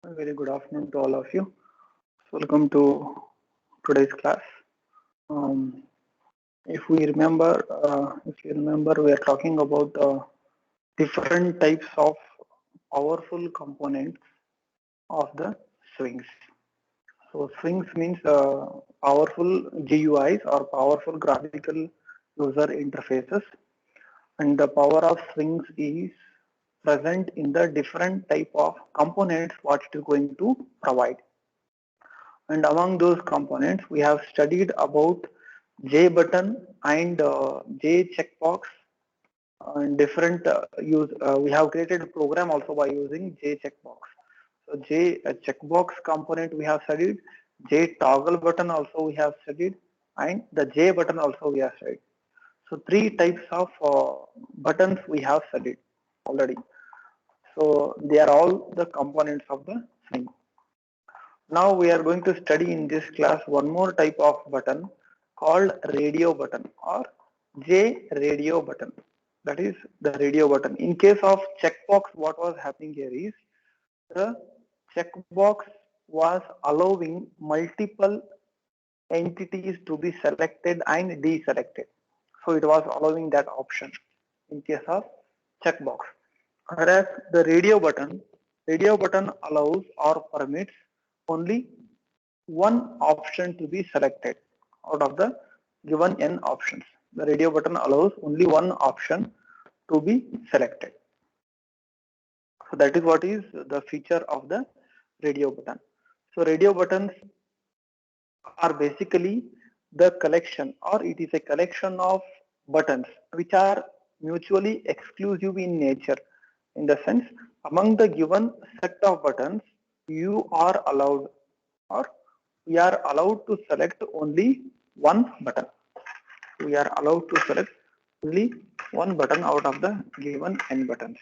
A very good afternoon to all of you. Welcome to today's class. Um, if you remember, we are talking about different types of powerful components of the swings. So swings means powerful GUIs or powerful graphical user interfaces, and the power of swings is present in the different type of components what it is going to provide. And among those components, we have studied about J button and J checkbox and different use. We have created a program also by using J checkbox. So J checkbox component we have studied, J toggle button also we have studied, and the J button also we have studied. So three types of buttons we have studied already. So they are all the components of the swing. Now we are going to study in this class one more type of button called radio button or J radio button. That is the radio button. In case of checkbox, what was happening here is the checkbox was allowing multiple entities to be selected and deselected. So it was allowing that option in case of checkbox. Whereas the radio button allows or permits only one option to be selected out of the given n options. The radio button allows only one option to be selected. So that is what is the feature of the radio button. So radio buttons are basically the collection, or it is a collection of buttons which are mutually exclusive in nature, in the sense among the given set of buttons you are allowed, or we are allowed to select only one button. We are allowed to select only one button out of the given n buttons.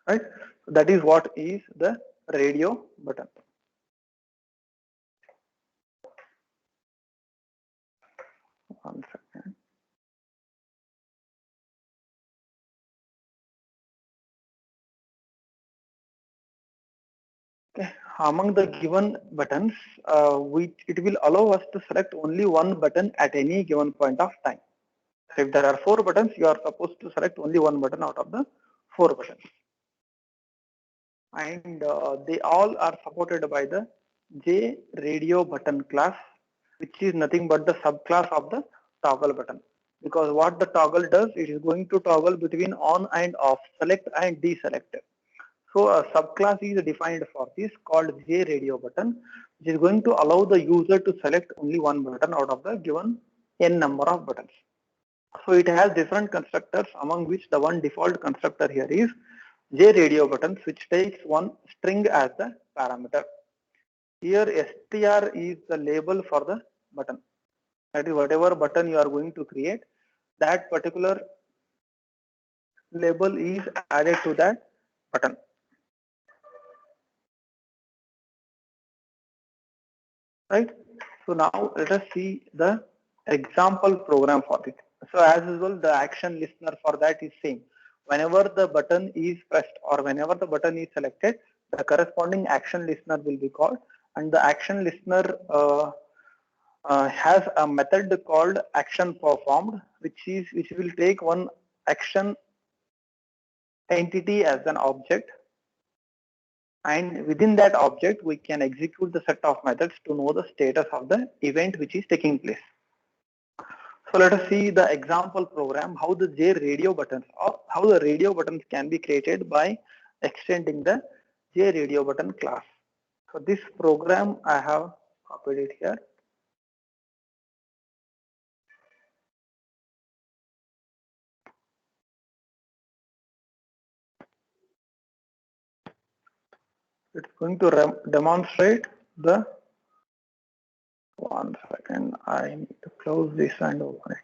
Right? That is what is the radio button. One second. Okay. Among the given buttons, it will allow us to select only one button at any given point of time. So if there are 4 buttons, you are supposed to select only one button out of the 4 buttons. And they all are supported by the J radio button class, which is nothing but the subclass of the toggle button. Because what the toggle does, it is going to toggle between on and off, select and deselect. So a subclass is defined for this called J radio button, which is going to allow the user to select only one button out of the given n number of buttons. So it has different constructors, among which the one default constructor here is J radio buttons, which takes one string as the parameter. Here str is the label for the button. That is whatever button you are going to create, that particular label is added to that button. Right? So now let us see the example program for it. So as usual, the action listener for that is same. Whenever the button is pressed or whenever the button is selected, the corresponding action listener will be called, and the action listener has a method called action performed, which will take one action entity as an object, and within that object we can execute the set of methods to know the status of the event which is taking place. So let us see the example program, how the J radio buttons or how the radio buttons can be created by extending the J radio button class. So this program I have copied it here. It's going to demonstrate the, one second, I need to close this and open it.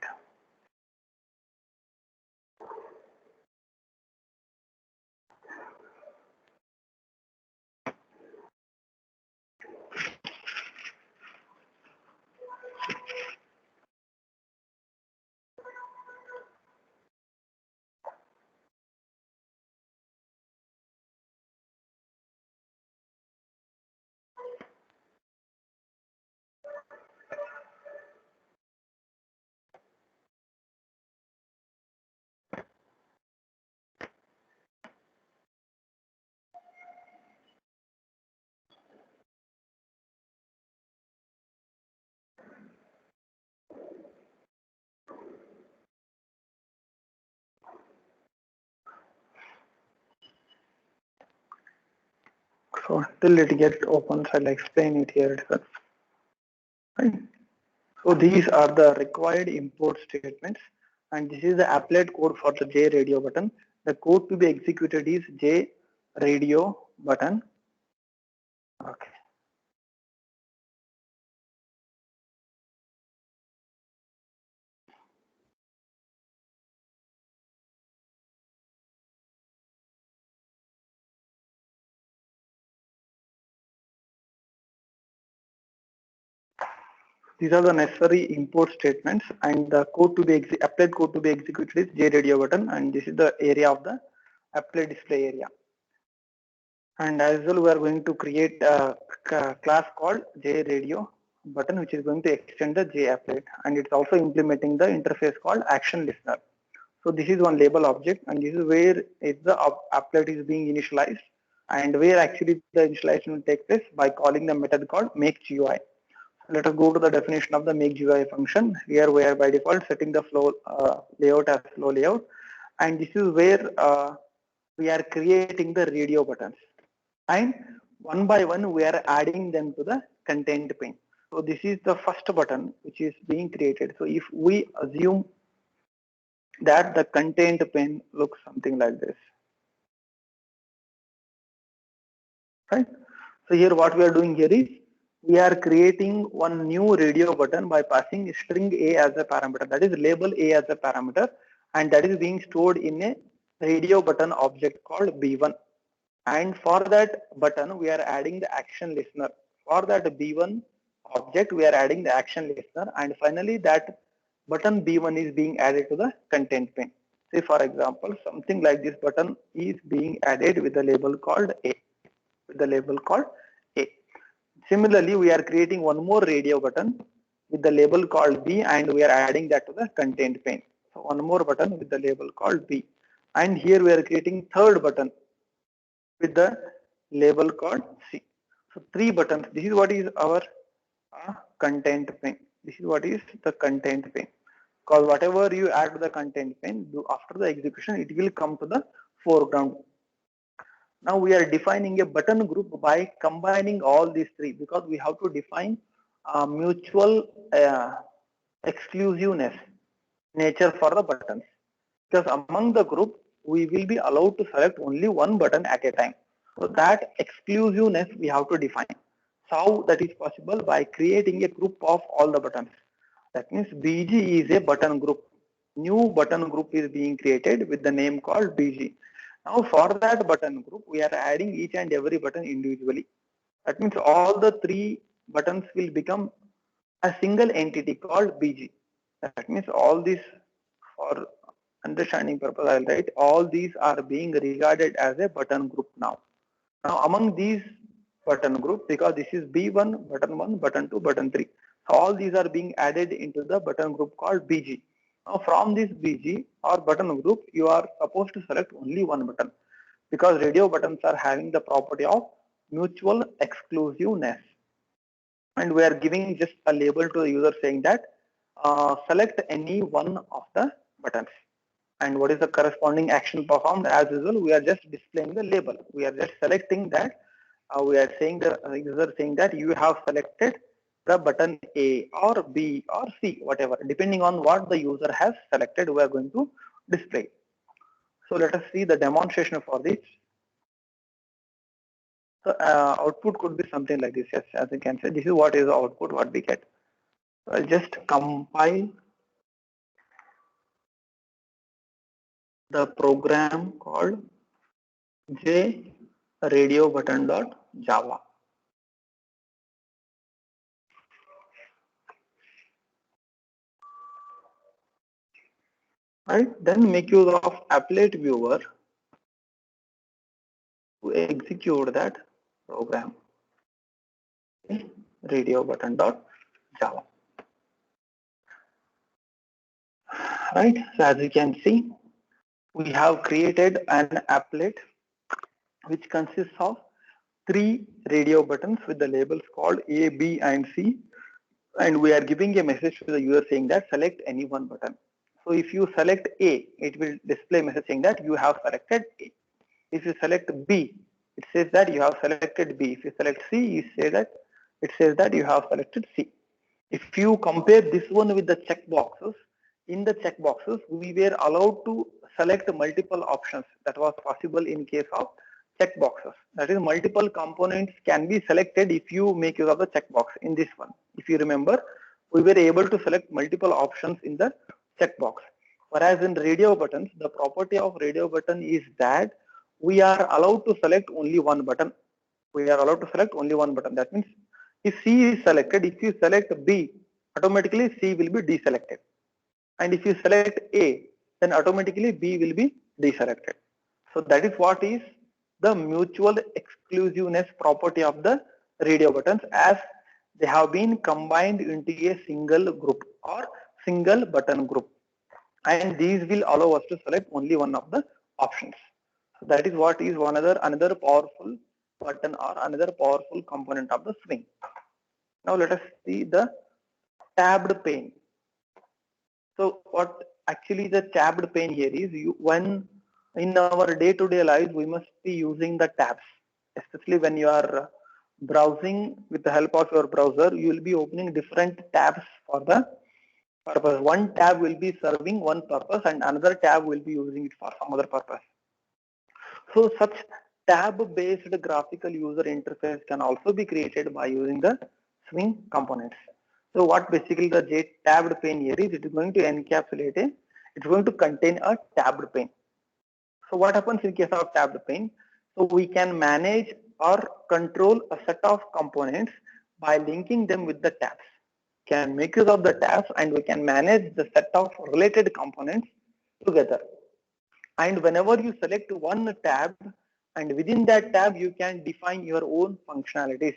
So till it get opens, I'll explain it here itself. Right. So these are the required import statements, and this is the applet code for the J radio button. The code to be executed is J radio button. Okay. These are the necessary import statements, and the code to be applet code to be executed is J radio button, and this is the area of the applet display area. And as well, we are going to create a class called J radio button, which is going to extend the J applet, and it's also implementing the interface called action listener. So this is one label object, and this is where the applet is being initialized, and where actually the initialization will take place by calling the method called makeGUI. Let us go to the definition of the makeGUI function. Here we are by default setting the flow layout as flow layout, and this is where we are creating the radio buttons, and one by one we are adding them to the content pane. So this is the first button which is being created. So if we assume that the content pane looks something like this, right? So here what we are doing here is we are creating one new radio button by passing string A as a parameter, that is label A as a parameter, and that is being stored in a radio button object called B1. And for that button we are adding the action listener. For that B1 object we are adding the action listener, and finally that button B1 is being added to the content pane. Say for example something like this button is being added with the label called A, with the label called A. Similarly, we are creating one more radio button with the label called B, and we are adding that to the content pane. So one more button with the label called B, and here we are creating third button with the label called C. So three buttons. This is what is our content pane. This is what is the content pane. Because whatever you add to the content pane, after the execution, it will come to the foreground. Now we are defining a button group by combining all these three, because we have to define mutual exclusiveness nature for the buttons. Because among the group, we will be allowed to select only one button at a time. So that exclusiveness we have to define. So how that is possible? By creating a group of all the buttons. That means BG is a button group. New button group is being created with the name called BG. Now for that button group, we are adding each and every button individually. That means all the three buttons will become a single entity called BG. That means all these, for understanding purpose, I'll write all these are being regarded as a button group now. Now among these button group, because this is B1, button 1, button 2, button 3. So all these are being added into the button group called BG. Now from this BG or button group, you are supposed to select only one button, because radio buttons are having the property of mutual exclusiveness. And we are giving just a label to the user saying that select any one of the buttons. And what is the corresponding action performed? As usual, we are just displaying the label. We are just selecting that. We are saying the user saying that you have selected the button A or B or C, whatever, depending on what the user has selected, we are going to display. So let us see the demonstration for this. So output could be something like this. Yes, as you can say, this is what is the output, what we get. So I'll just compile the program called J radio button.java. Right, then make use of applet viewer to execute that program. Okay, radio button.java. Right, so as you can see, we have created an applet which consists of three radio buttons with the labels called A, B, and C, and we are giving a message to the user saying that select any one button. So if you select A, it will display a message saying that you have selected A. If you select B, it says that you have selected B. If you select C, you say that it says that you have selected C. If you compare this one with the check boxes, in the check boxes, we were allowed to select multiple options. That was possible in case of check boxes. That is, multiple components can be selected if you make use of the checkbox in this one. If you remember, we were able to select multiple options in the checkbox. Whereas in radio buttons, the property of radio button is that we are allowed to select only one button. We are allowed to select only one button. That means if C is selected, if you select B, automatically C will be deselected. And if you select A, then automatically B will be deselected. So that is what is the mutual exclusiveness property of the radio buttons, as they have been combined into a single group or single button group. And these will allow us to select only one of the options. So that is what is another powerful button or another powerful component of the swing. Now let us see the tabbed pane. So what actually the tabbed pane here is, when in our day-to-day lives we must be using the tabs, especially when you are browsing with the help of your browser. You will be opening different tabs for the purpose. One tab will be serving one purpose and another tab will be using it for some other purpose. So such tab-based graphical user interface can also be created by using the swing components. So what basically the tabbed pane here is, it is going to encapsulate it's going to contain a tabbed pane. So what happens in case of tabbed pane? So we can manage or control a set of components by linking them with the tabs. Can make use of the tabs and we can manage the set of related components together. And whenever you select one tab, and within that tab you can define your own functionalities.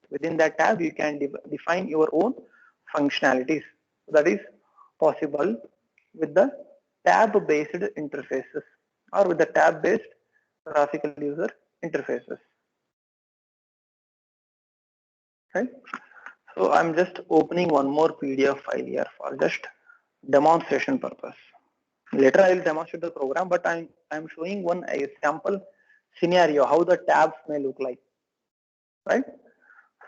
Within that tab you can define your own functionalities. That is possible with the tab-based interfaces or with the tab-based graphical user interfaces. Right? So I'm just opening one more PDF file here for just demonstration purpose. Later I will demonstrate the program, but I'm showing one sample scenario how the tabs may look like. Right?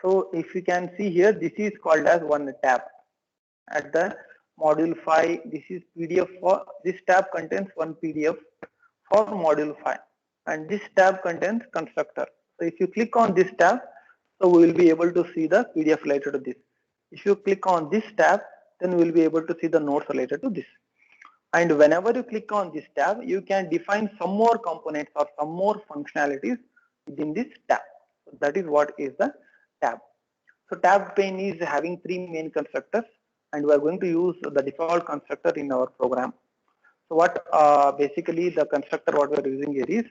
So if you can see here, this is called as one tab. At the module 5, this is PDF for this tab contains one PDF for module 5, and this tab contains constructor. So if you click on this tab, so we will be able to see the PDF related to this. If you click on this tab, then we will be able to see the notes related to this. And whenever you click on this tab, you can define some more components or some more functionalities within this tab. So that is what is the tab. So tab pane is having three main constructors, and we are going to use the default constructor in our program. So what basically the constructor what we are using here is,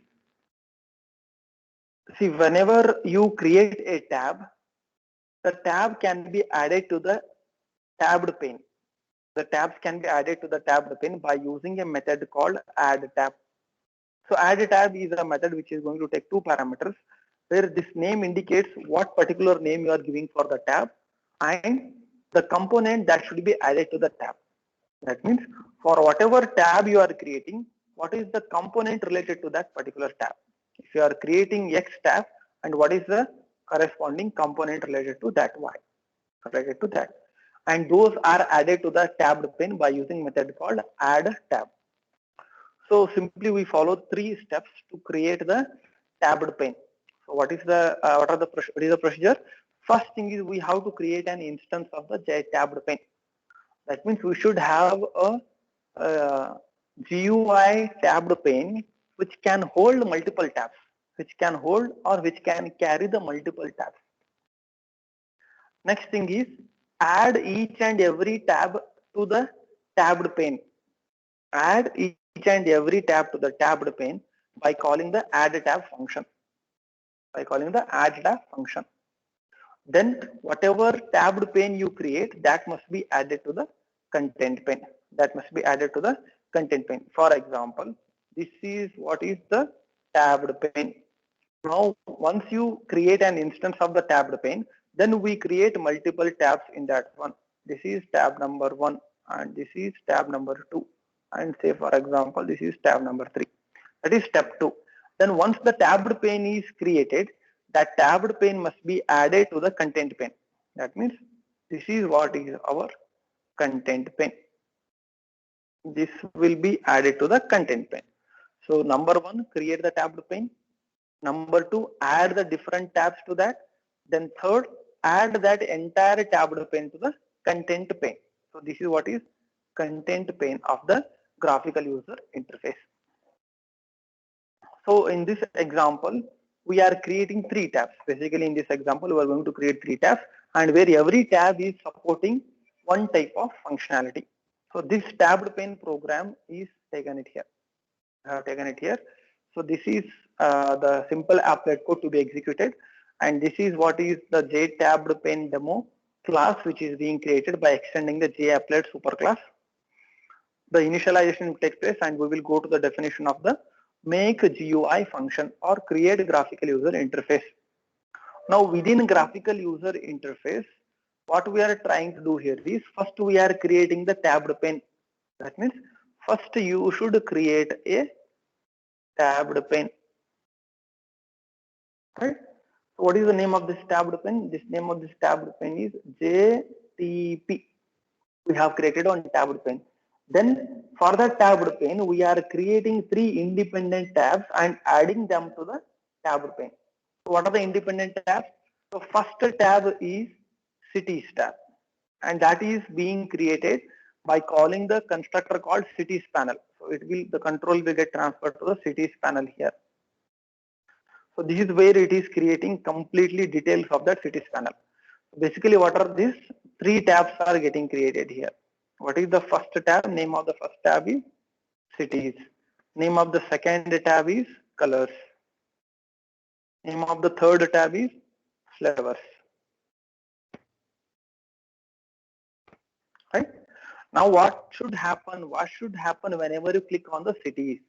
see, whenever you create a tab, the tab can be added to the tabbed pane. The tabs can be added to the tabbed pane by using a method called add tab. So add tab is a method which is going to take two parameters, where this name indicates what particular name you are giving for the tab and the component that should be added to the tab. That means for whatever tab you are creating, what is the component related to that particular tab. If you are creating X tab, and what is the corresponding component related to that Y, related to that. And those are added to the tabbed pane by using method called add tab. So simply we follow three steps to create the tabbed pane. So what is the procedure? First thing is we have to create an instance of the tabbed pane. That means we should have a GUI tabbed pane which can hold multiple tabs, which can hold or which can carry the multiple tabs. Next thing is add each and every tab to the tabbed pane. Add each and every tab to the tabbed pane by calling the add tab function. Then whatever tabbed pane you create, that must be added to the content pane. For example, this is what is the tabbed pane. Now, once you create an instance of the tabbed pane, then we create multiple tabs in that one. This is tab number 1 and this is tab number 2, and say for example this is tab number 3. That is step 2. Then once the tabbed pane is created, that tabbed pane must be added to the content pane. That means this is what is our content pane. This will be added to the content pane. So number one, create the tabbed pane. Number two, add the different tabs to that. Then third, add that entire tabbed pane to the content pane. So this is what is content pane of the graphical user interface. So in this example, we are creating 3 tabs. Basically in this example, we are going to create 3 tabs, and where every tab is supporting one type of functionality. So this tabbed pane program is taken it here. I have taken it here. So this is the simple applet code to be executed, and this is what is the JTabbed pane demo class, which is being created by extending the JApplet superclass. The initialization will take place, and we will go to the definition of the make GUI function or create graphical user interface. Now within graphical user interface, what we are trying to do here is, first we are creating the tabbed pane. That means first you should create a tabbed pane. Right? So what is the name of this tabbed pane? This name of this tabbed pane is JTP. We have created on tabbed pane. Then for the tabbed pane, we are creating 3 independent tabs and adding them to the tabbed pane. So what are the independent tabs? So first tab is cities tab, and that is being created by calling the constructor called cities panel. So it will, the control will get transferred to the cities panel here. So this is where it is creating completely details of that cities panel. Basically, what are these 3 tabs are getting created here? What is the first tab? Name of the first tab is cities. Name of the second tab is colors. Name of the third tab is flavors. Right? Now what should happen? What should happen whenever you click on the cities?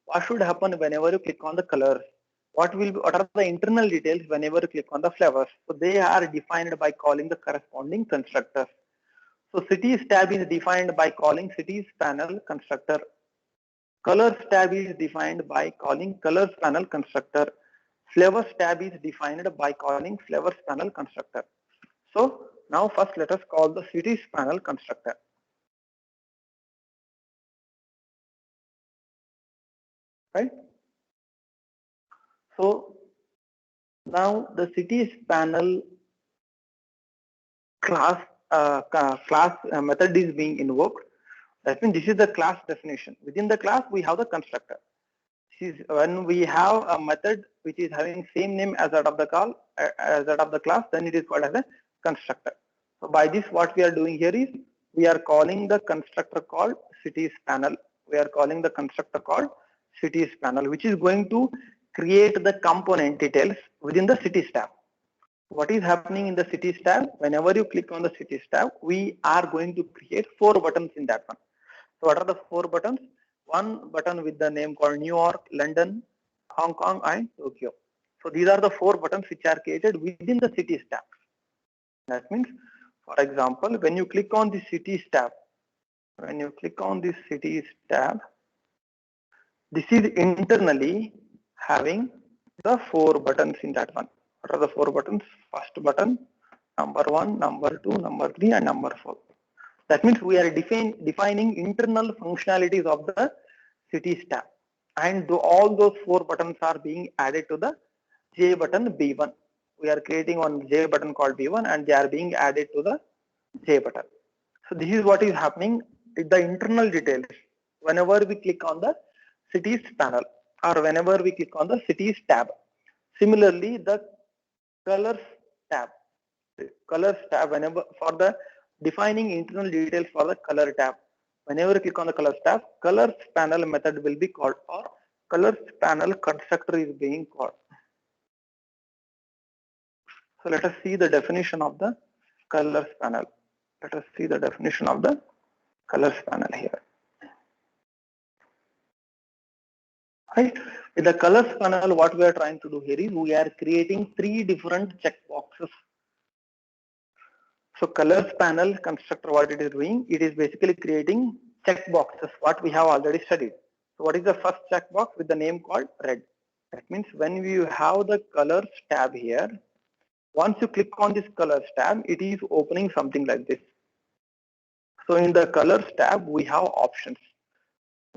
What should happen whenever you click on the colors? What are the internal details whenever you click on the flavors? So they are defined by calling the corresponding constructors. So cities tab is defined by calling cities panel constructor. Colors tab is defined by calling colors panel constructor. Flavors tab is defined by calling flavors panel constructor. So now first let us call the cities panel constructor. Right? So now the cities panel class method is being invoked. That means this is the class definition. Within the class we have the constructor. This is when we have a method which is having same name as that of the class, then it is called as a constructor. So by this, what we are doing here is we are calling the constructor called cities panel. We are calling the constructor called cities panel, which is going to create the component details within the cities tab. What is happening in the cities tab? Whenever you click on the cities tab, we are going to create 4 buttons in that one. So what are the 4 buttons? One button with the name called New York, London, Hong Kong, and Tokyo. So these are the 4 buttons which are created within the cities tab. That means, for example, when you click on the cities tab, this is internally having the 4 buttons in that one. What are the 4 buttons? First button, number 1, number 2, number 3, and number 4. That means we are defining internal functionalities of the cities tab, and all those 4 buttons are being added to the J button B1. We are creating one J button called B1, and they are being added to the J button. So this is what is happening with the internal details whenever we click on the cities panel or whenever we click on the cities tab. Similarly, the colors tab, whenever for the defining internal details for the color tab, whenever you click on the colors tab, colors panel method will be called, or colors panel constructor is being called. So let us see the definition of the colors panel. Let us see the definition of the colors panel here. Right. With the colors panel, what we are trying to do here is we are creating 3 different checkboxes. So colors panel constructor, what it is doing, it is basically creating checkboxes, what we have already studied. So what is the first checkbox with the name called red? That means when you have the colors tab here, once you click on this colors tab, it is opening something like this. So in the colors tab, we have options.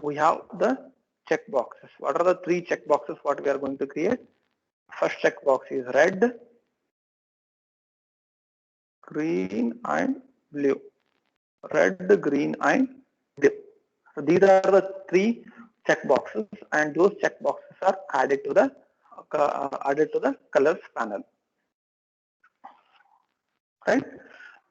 We have the checkboxes. What are the three checkboxes what we are going to create? First checkbox is red, green and blue. Red, green and blue. So these are the three checkboxes, and those checkboxes are added to the colors panel. Right?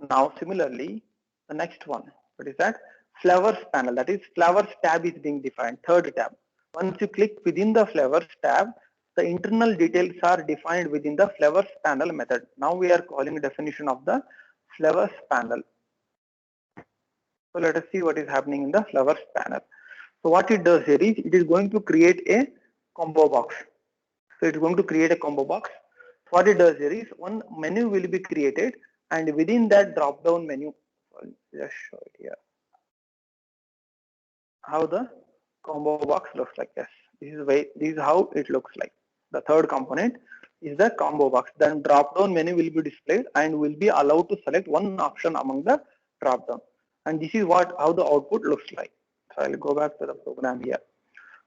Now similarly, the next one, what is that? Flavors panel, that is flavors tab is being defined, third tab. Once you click within the flavors tab, the internal details are defined within the flavors panel method. Now we are calling definition of the flavors panel. So let us see what is happening in the flavors panel. So what it does here is, it is going to create a combo box. So it's going to create a combo box. What it does here is, one menu will be created, and within that drop down menu, I'll just show it here, how the combo box looks like. Yes, this is how it looks like. The third component is the combo box. Then drop down menu will be displayed and will be allowed to select one option among the drop down. And this is how the output looks like. So I'll go back to the program here.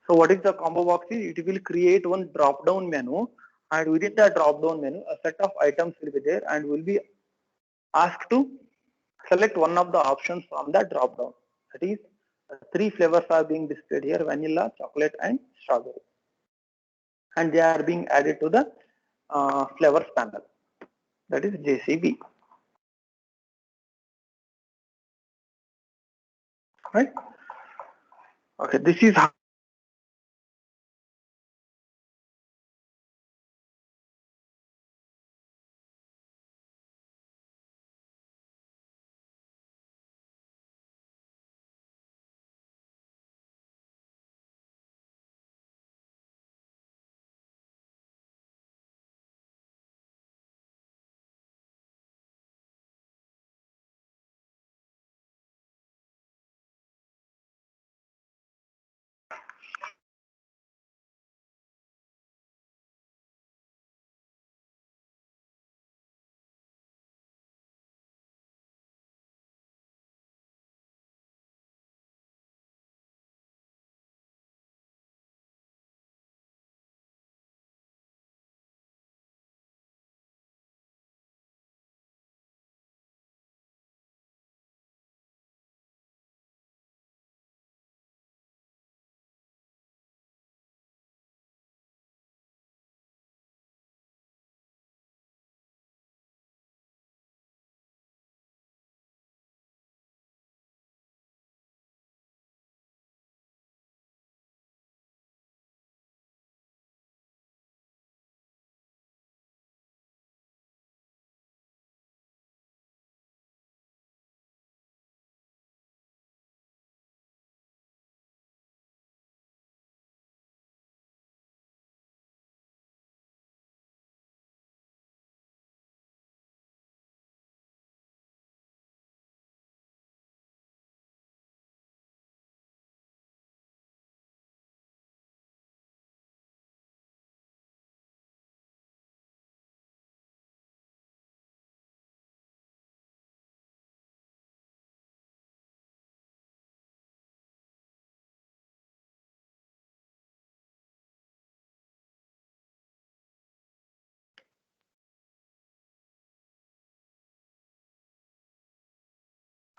So what is the combo box is, it will create one drop down menu, and within that drop down menu, a set of items will be there and will be asked to select one of the options from the drop down. That is, three flavors are being displayed here: vanilla, chocolate and strawberry. And they are being added to the flavors panel, that is JCB. Right? Okay, this is how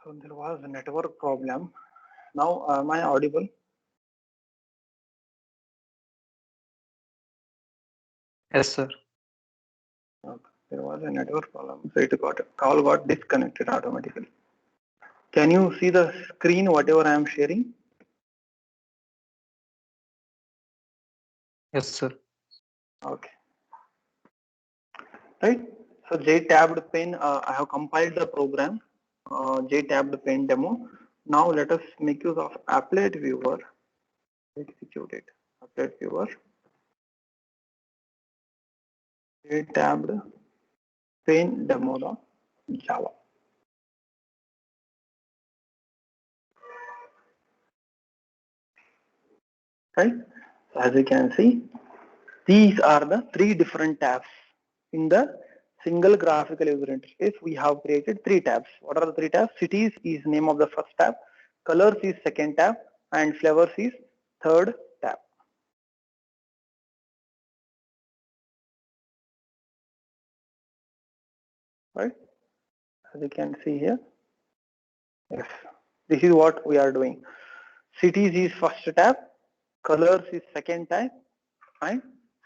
so there was a network problem. Now am I audible? Yes, sir. Okay. There was a network problem, so call got disconnected automatically. Can you see the screen whatever I am sharing? Yes, sir. Okay. Right. So JTabbed pane, I have compiled the program, JTabbed pane demo. Now let us make use of applet viewer. Execute it. Applet viewer. JTabbed pane demo.java. Right. So as you can see, These are the three different tabs. In the single graphical user interface, we have created three tabs. What are the three tabs? Cities is name of the first tab, colors is second tab, and flavors is third tab. Right? As you can see here. Yes, this is what we are doing. Cities is first tab, colors is second tab, and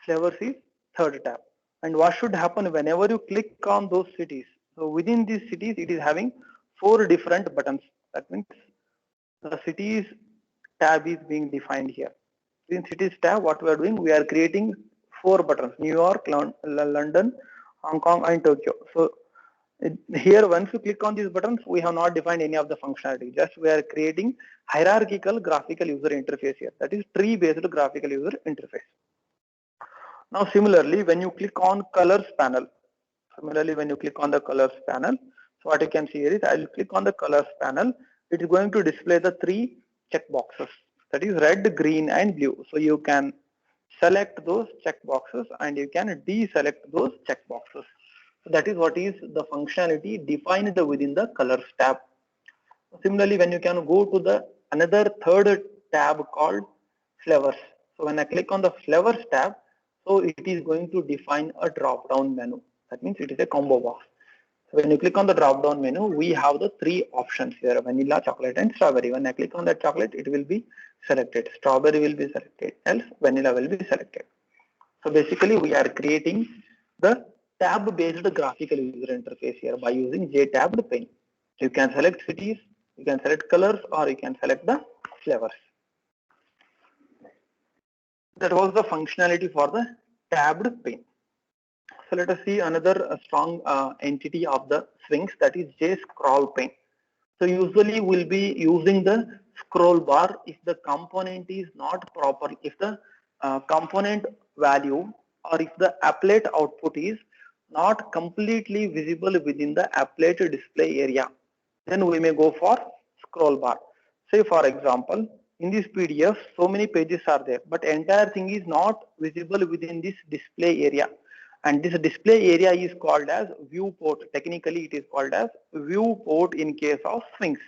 flavors is third tab. And what should happen whenever you click on those cities? So within these cities, it is having 4 different buttons. That means the cities tab is being defined here. In cities tab, what we are doing, we are creating 4 buttons: New York, London, Hong Kong, and Tokyo. So here, once you click on these buttons, we have not defined any of the functionality. Just we are creating hierarchical graphical user interface here. That is tree-based graphical user interface. Now, similarly, when you click on colors panel, so what you can see here is, I will click on the colors panel. It is going to display the 3 check boxes. That is red, green, and blue. So you can select those check boxes and you can deselect those check boxes. So that is what is the functionality defined within the colors tab. Similarly, when you can go to the another third tab called flavors. So when I click on the flavors tab, so it is going to define a drop down menu. That means it is a combo box. So when you click on the drop down menu, we have the 3 options here: vanilla, chocolate, and strawberry. When I click on that chocolate, it will be selected. Strawberry will be selected, else vanilla will be selected. So basically, we are creating the tab based graphical user interface here by using JTabbed pane. You can select cities, you can select colors, or you can select the flavors. That was the functionality for the tabbed pane. So let us see another strong entity of the Sphinx, that is JScroll pane. So usually we'll be using the scroll bar if the component is not proper, if the component value or if the applet output is not completely visible within the applet display area, then we may go for scroll bar. Say for example, in this PDF, so many pages are there, but entire thing is not visible within this display area. And this display area is called as viewport. Technically, it is called as viewport in case of Sphinx.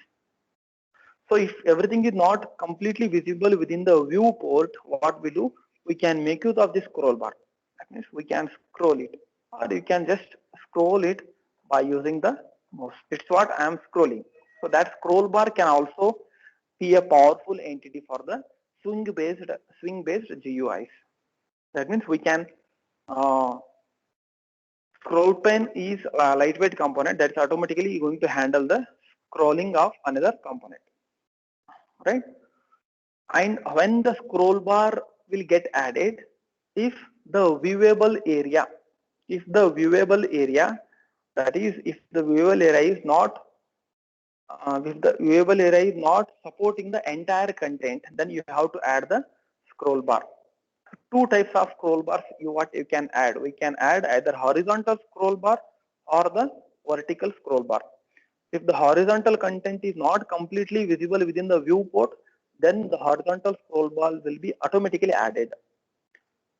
So if everything is not completely visible within the viewport, what we do, we can make use of this scroll bar. That means we can scroll it, or you can just scroll it by using the mouse. It's what I am scrolling. So that scroll bar can also be a powerful entity for the swing-based GUIs. That means we can scroll pane is a lightweight component that is automatically going to handle the scrolling of another component, right? And when the scroll bar will get added, if the viewable area, that is, if the viewable area is not supporting the entire content, then you have to add the scroll bar. 2 types of scroll bars what you can add. We can add either horizontal scroll bar or the vertical scroll bar. If the horizontal content is not completely visible within the viewport, then the horizontal scroll bar will be automatically added.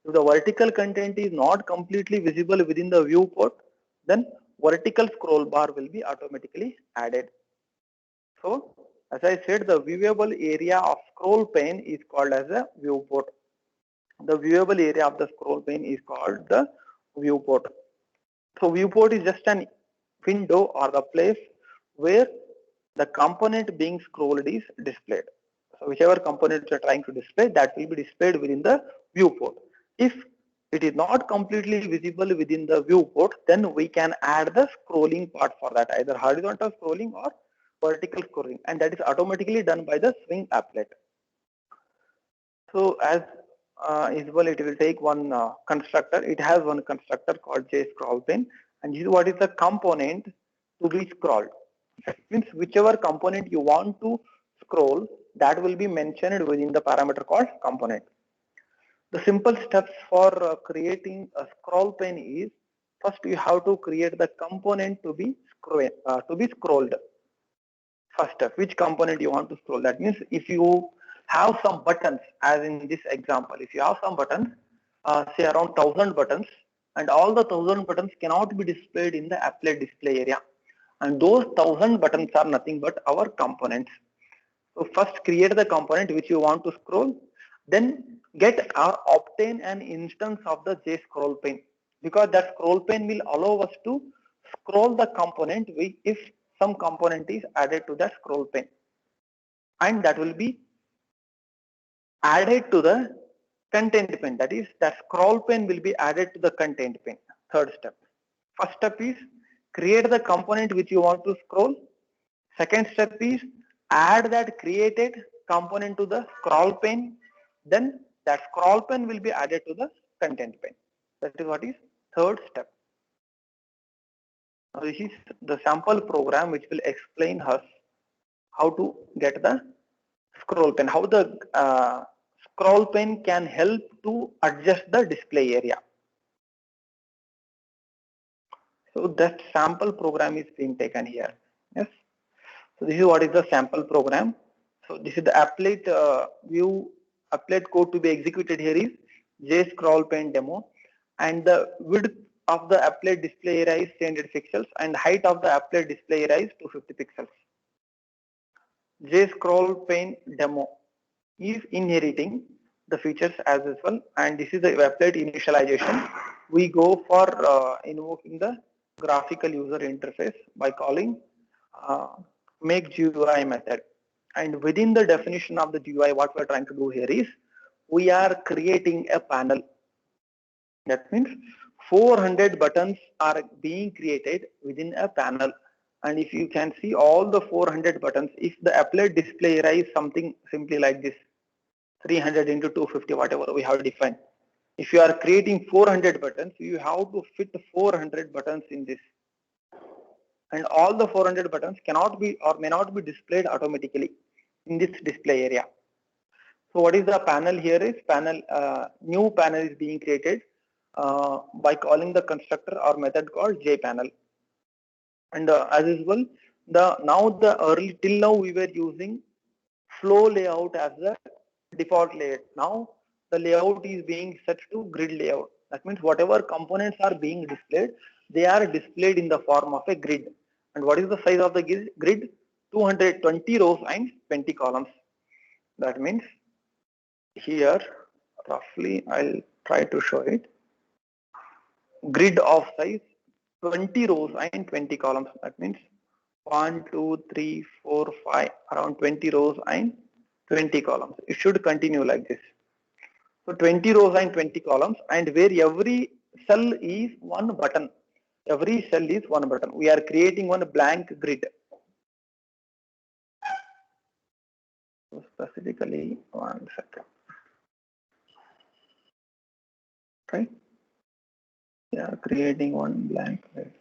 If the vertical content is not completely visible within the viewport, then vertical scroll bar will be automatically added. So as I said, the viewable area of scroll pane is called as a viewport. The viewable area of the scroll pane is called the viewport. So viewport is just an window or the place where the component being scrolled is displayed. So whichever component you are trying to display, that will be displayed within the viewport. If it is not completely visible within the viewport, then we can add the scrolling part for that, either horizontal scrolling or vertical scrolling, and that is automatically done by the Swing applet. So as usual, it will take one constructor. It has one constructor called JScrollPane, and this is what is the component to be scrolled. That means whichever component you want to scroll, that will be mentioned within the parameter called component. The simple steps for creating a scroll pane is, first you have to create the component to be scrolled. First step, which component you want to scroll. That means if you have some buttons, as in this example, if you have some buttons, say around 1000 buttons, and all the 1000 buttons cannot be displayed in the applet display area, and those 1000 buttons are nothing but our components. So first create the component which you want to scroll, then get or obtain an instance of the JScrollPane, because that scroll pane will allow us to scroll the component if some component is added to that scroll pane, and that will be added to the content pane. That is, that scroll pane will be added to the content pane. Third step. First step is create the component which you want to scroll. Second step is add that created component to the scroll pane. Then that scroll pane will be added to the content pane. That is what is third step. Now this is the sample program which will explain us how to get the scroll pane, how the scroll pane can help to adjust the display area. So that sample program is being taken here. Yes. So this is what is the sample program. So this is the applet view, applet code to be executed here is JScrollPane demo, and the width of the applet display area is 300 pixels and height of the applet display area is 250 pixels. JScrollPane demo is inheriting the features as well, and this is the applet initialization. We go for invoking the graphical user interface by calling make GUI method, and within the definition of the GUI, what we are trying to do here is we are creating a panel. That means 400 buttons are being created within a panel, and if you can see all the 400 buttons, if the applet display area is something simply like this, 300 into 250, whatever we have defined. If you are creating 400 buttons, you have to fit 400 buttons in this, and all the 400 buttons cannot be or may not be displayed automatically in this display area. So what is the panel here is panel, new panel is being created by calling the constructor or method called jpanel. And as usual, till now we were using flow layout as the default layout. Now the layout is being set to grid layout. That means whatever components are being displayed, they are displayed in the form of a grid. And what is the size of the grid? 220 rows and 20 columns. That means here roughly I'll try to show it. Grid of size 20 rows and 20 columns. That means 1, 2, 3, 4, 5, around 20 rows and 20 columns. It should continue like this. So 20 rows and 20 columns, and where every cell is one button. Every cell is one button. We are creating one blank grid. So specifically, 1 second. Okay. We are creating one blank grid.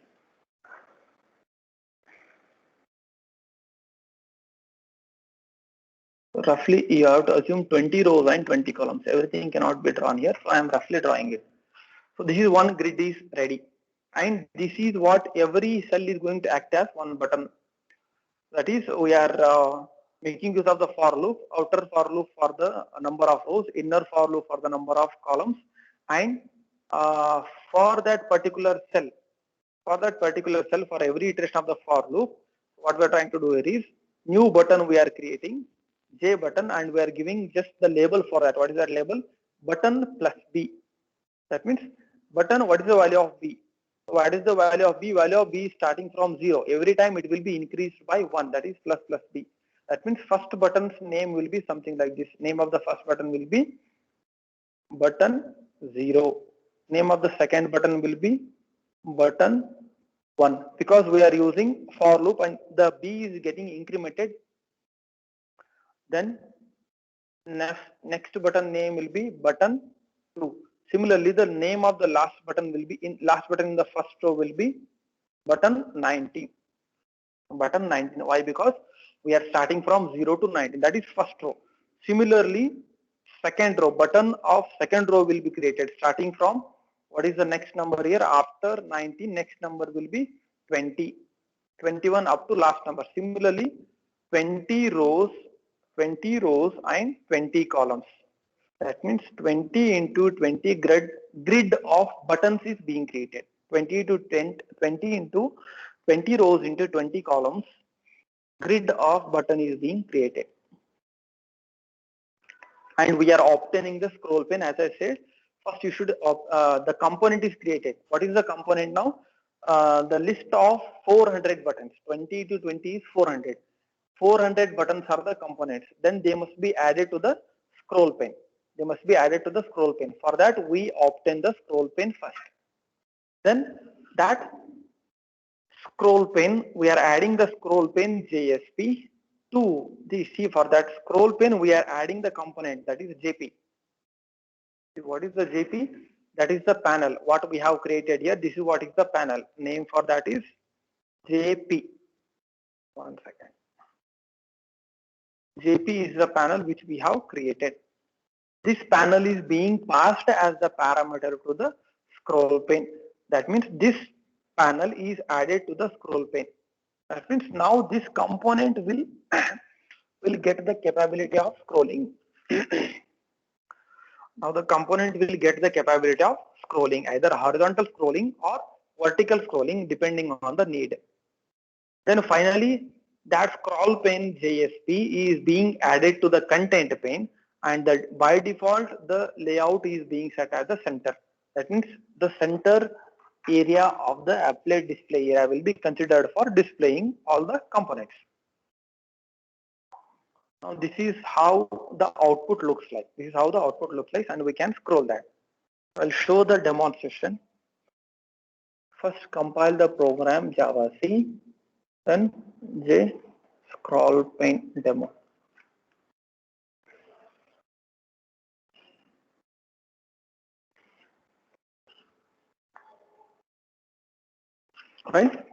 Roughly you have to assume 20 rows and 20 columns. Everything cannot be drawn here, so I am roughly drawing it. So this is one grid is ready, and this is what every cell is going to act as one button. That is, we are making use of the for loop, outer for loop for the number of rows, inner for loop for the number of columns, and for that particular cell, for every iteration of the for loop, what we are trying to do here is new button we are creating, J button, and we are giving just the label for that. What is that label? Button plus B. That means button, what is the value of B? What is the value of B? Value of B is starting from 0. Every time it will be increased by 1, that is plus plus B. That means first button's name will be something like this. Name of the first button will be button 0. Name of the second button will be button 1, because we are using for loop and the B is getting incremented. Then next button name will be button 2. Similarly, the name of the last button will be in the first row will be button 19. Button 19. Why? Because we are starting from 0 to 19. That is first row. Similarly, second row, button of second row will be created starting from, what is the next number here? After 19, next number will be 20, 21 up to last number. Similarly, 20 rows and 20 columns. That means 20 into 20 grid grid of buttons is being created. 20 to 10, 20 into 20 rows into 20 columns. Grid of button is being created. And we are obtaining the scroll pane. As I said, first you should, the component is created. What is the component now? The list of 400 buttons, 20 to 20 is 400. 400 buttons are the components. Then they must be added to the scroll pane. They must be added to the scroll pane. For that, we obtain the scroll pane first. Then that scroll pane, we are adding the scroll pane JSP to the C. For that scroll pane, we are adding the component, that is JP. What is the JP? That is the panel. What we have created here, this is what is the panel. Name for that is JP. 1 second. JP is the panel which we have created. This panel is being passed as the parameter to the scroll pane. That means this panel is added to the scroll pane. That means now this component will get the capability of scrolling. Now the component will get the capability of scrolling, either horizontal scrolling or vertical scrolling depending on the need. Then finally that scroll pane JSP is being added to the content pane, and that by default the layout is being set as the center. That means the center area of the applet display area will be considered for displaying all the components. Now this is how the output looks like. This is how the output looks like, and we can scroll that. I'll show the demonstration. First compile the program Java C, then J scroll pane demo. Right?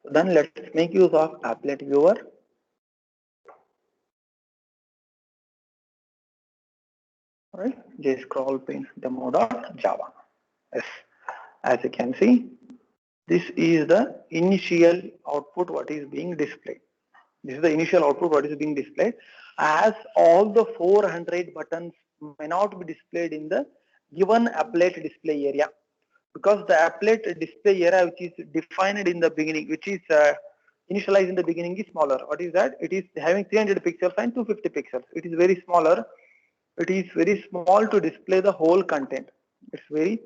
Then let's make use of applet viewer. Right? J scroll pane demo.java. Yes. As you can see, this is the initial output what is being displayed. This is the initial output what is being displayed, as all the 400 buttons may not be displayed in the given applet display area, because the applet display area which is defined in the beginning, which is initialized in the beginning, is smaller. What is that? It is having 300 pixels and 250 pixels. It is very smaller. It is very small to display the whole content. It's very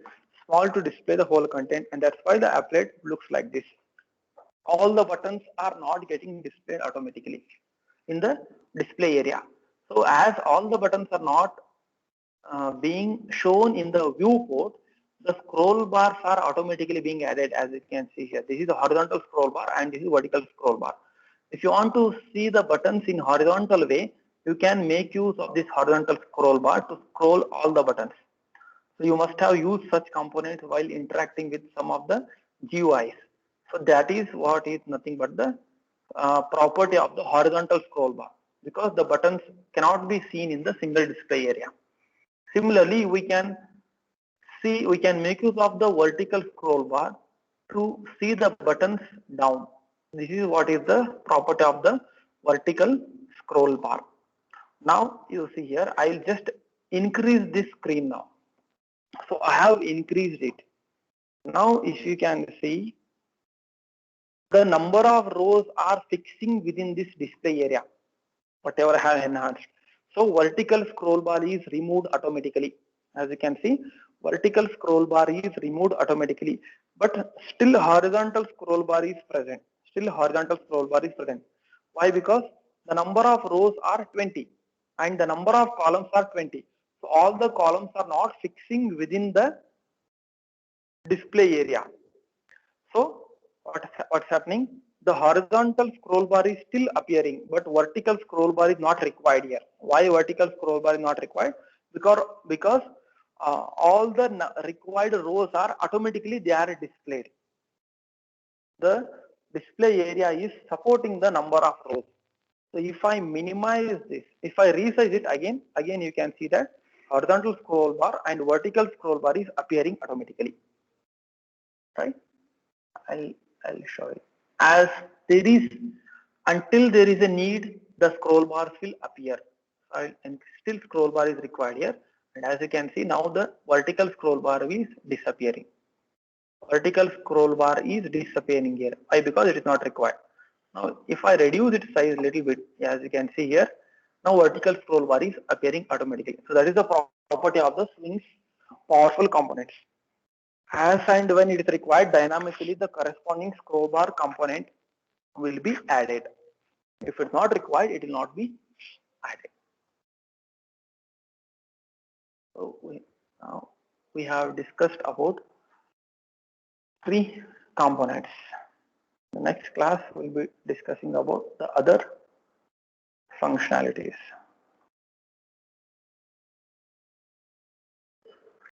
small to display the whole content, and that's why the applet looks like this. All the buttons are not getting displayed automatically in the display area. So as all the buttons are not being shown in the viewport, the scroll bars are automatically being added, as you can see here. This is the horizontal scroll bar and this is vertical scroll bar. If you want to see the buttons in horizontal way, you can make use of this horizontal scroll bar to scroll all the buttons. So you must have used such components while interacting with some of the GUIs. So that is what is nothing but the property of the horizontal scroll bar, because the buttons cannot be seen in the single display area. Similarly, we can make use of the vertical scroll bar to see the buttons down. This is what is the property of the vertical scroll bar. Now you see here, I'll just increase this screen now. So I have increased it. Now if you can see, the number of rows are fixing within this display area, whatever I have enhanced. So vertical scroll bar is removed automatically. As you can see, vertical scroll bar is removed automatically, but still horizontal scroll bar is present. Still horizontal scroll bar is present. Why? Because the number of rows are 20 and the number of columns are 20. So all the columns are not fixing within the display area. So what's happening? The horizontal scroll bar is still appearing, but vertical scroll bar is not required here. Why vertical scroll bar is not required? Because all the required rows are automatically displayed. The display area is supporting the number of rows. So if I minimize this, if I resize it again you can see that horizontal scroll bar and vertical scroll bar is appearing automatically. Right? I'll show you. As there is, until there is a need, the scroll bars will appear. And still scroll bar is required here. And as you can see, now the vertical scroll bar is disappearing. Vertical scroll bar is disappearing here. Why? Because it is not required. Now, if I reduce its size a little bit, as you can see here, now vertical scroll bar is appearing automatically. So that is the property of the Swings powerful components. As and when it is required, dynamically the corresponding scroll bar component will be added. If it's not required, it will not be added. So now we have discussed about 3 components. The next class will be discussing about the other functionalities.